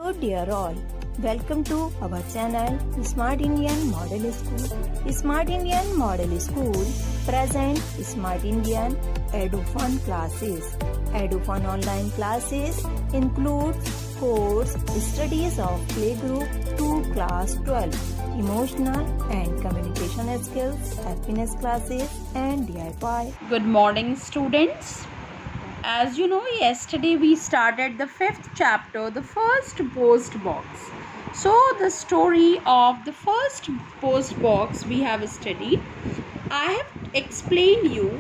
Hello dear all, welcome to our channel Smart Indian Model School. Smart Indian Model School present Smart Indian EduFun classes. EduFun online classes includes course studies of playgroup to class 12, emotional and communication skills, happiness classes and DIY. Good morning, students. As you know, yesterday we started the 5th chapter, the first post box. So the story of the first post box we have studied. I have explained you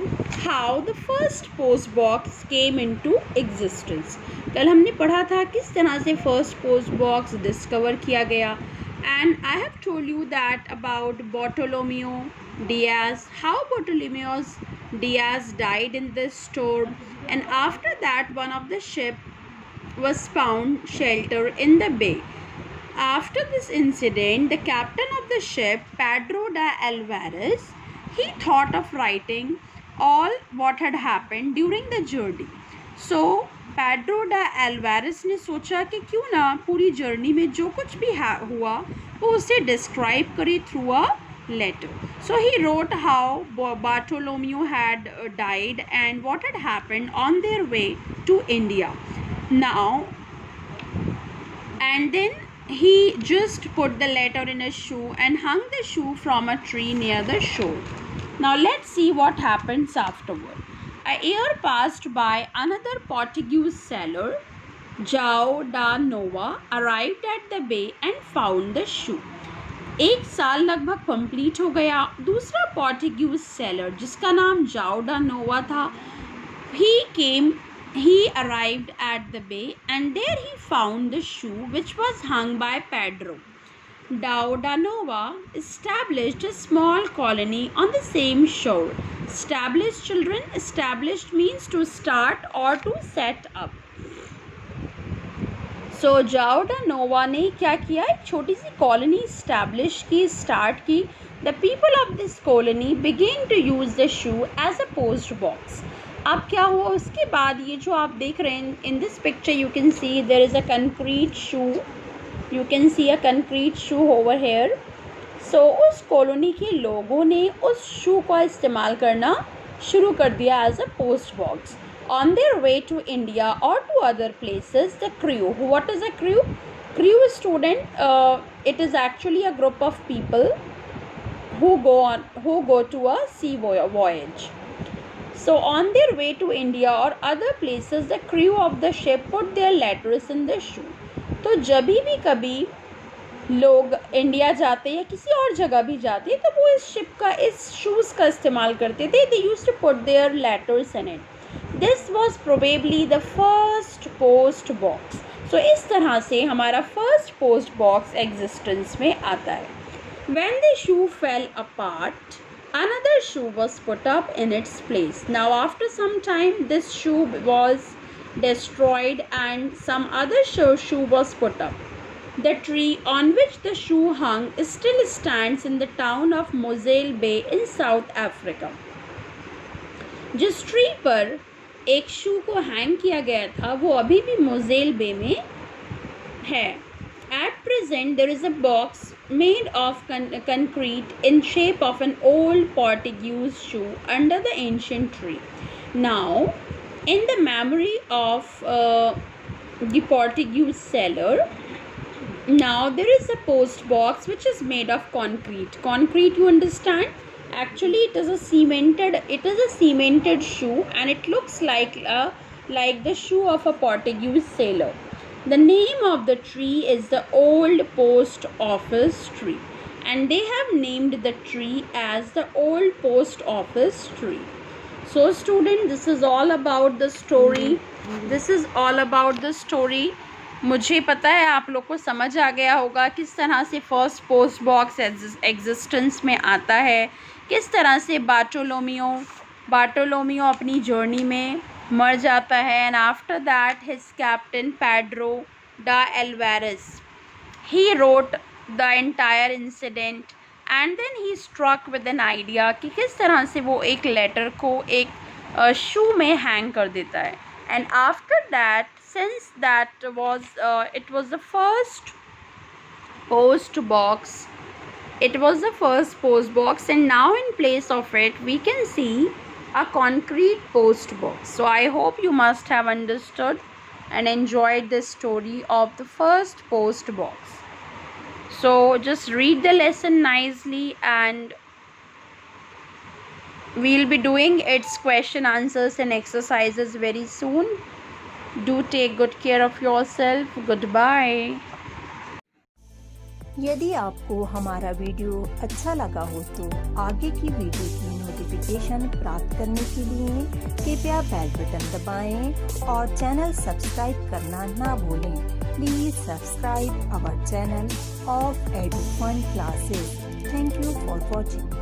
how the first post box came into existence. कल हमने पढ़ा था किस तरह से first post box discover किया गया. And I have told you that about Bartolomeo Diaz, how Bartolomeo Diaz died in this storm, and after that one of the ship was found shelter in the bay. After this incident, the captain of the ship, Pedro de Alvarez, he thought of writing all what had happened during the journey. So Pedro डा एल्वारिस ने सोचा कि क्यों ना पूरी journey में जो कुछ भी हुआ वो उसे डिस्क्राइब करे through a letter. So he wrote how Bartolomeo had died and what had happened on their way to India. Now, and then he just put the letter in a shoe and hung the shoe from a tree near the shore. Now let's see what happens afterward. A year passed by. Another Portuguese sailor, João da Nova, arrived at the bay and found the shoe. एक साल लगभग complete हो गया. दूसरा Portuguese seller जिसका नाम जाओ डा नोवा था, he arrived at the bay and there he found the shoe which was hung by Pedro. João da Nova established a small colony on the same shore. Established, children, established means to start or to set up. सो जाओ डा नोवा ने क्या किया, एक छोटी सी colony establish की, start की. The people of this colony began to use the shoe as a post box. अब क्या हुआ उसके बाद, ये जो आप देख रहे हैं in this picture you can see there is a concrete shoe, you can see a concrete shoe over here. So उस कॉलोनी के लोगों ने उस शू का इस्तेमाल करना शुरू कर दिया as a post box. On their way to India or to other places, the crew. What is a crew? Crew, student, it is actually a group of people who go to a sea voyage. So on their way to India or other places, the crew of the ship put their letters in the shoe. तो जब भी कभी लोग India जाते या किसी और जगह भी जाते तो वो इस शिप का, इस शूज़ का इस्तेमाल करते थे. They used to put their letters in it. This was probably the first post box. So इस तरह से हमारा first post box existence में आता है. When the shoe fell apart, another shoe was put up in its place. Now after some time, this shoe was destroyed and some other shoe was put up. The tree on which the shoe hung still stands in the town of Moselle Bay in South Africa. जिस tree पर एक शू को hang किया गया था वो अभी भी मोज़ेल बे में है. At present there is a box made of concrete in shape of an old Portuguese shoe under the ancient tree. Now, in the memory of the Portuguese sailor, now there is a post box which is made of concrete. Concrete, you understand? Actually it is a cemented shoe and it looks like the shoe of a Portuguese sailor. The name of the tree is the Old Post Office tree and they have named the tree as the Old Post Office tree. So student, this is all about the story. मुझे पता है आप लोग को समझ आ गया होगा किस तरह से फर्स्ट पोस्ट बॉक्स एग्जिस्टेंस में आता है, किस तरह से बार्टोलोमियो अपनी जर्नी में मर जाता है. And after that his captain Pedro da Alvares, he wrote the entire incident and then he struck with an idea कि किस तरह से वो एक लेटर को एक शू में हैंग कर देता है. And after that, since that was it was the first post box, it was the first post box, and now in place of it we can see a concrete post box. So I hope you must have understood and enjoyed this story of the first post box. So just read the lesson nicely, and we'll be doing its question answers and exercises very soon. Do take good care of yourself. Goodbye. यदि आपको हमारा video अच्छा लगा हो तो आगे की video की नोटिफिकेशन प्राप्त करने के लिए कृपया बेल बटन दबाएं और चैनल सब्सक्राइब करना ना भूलें। Please subscribe our channel of Edufun classes. Thank you for watching.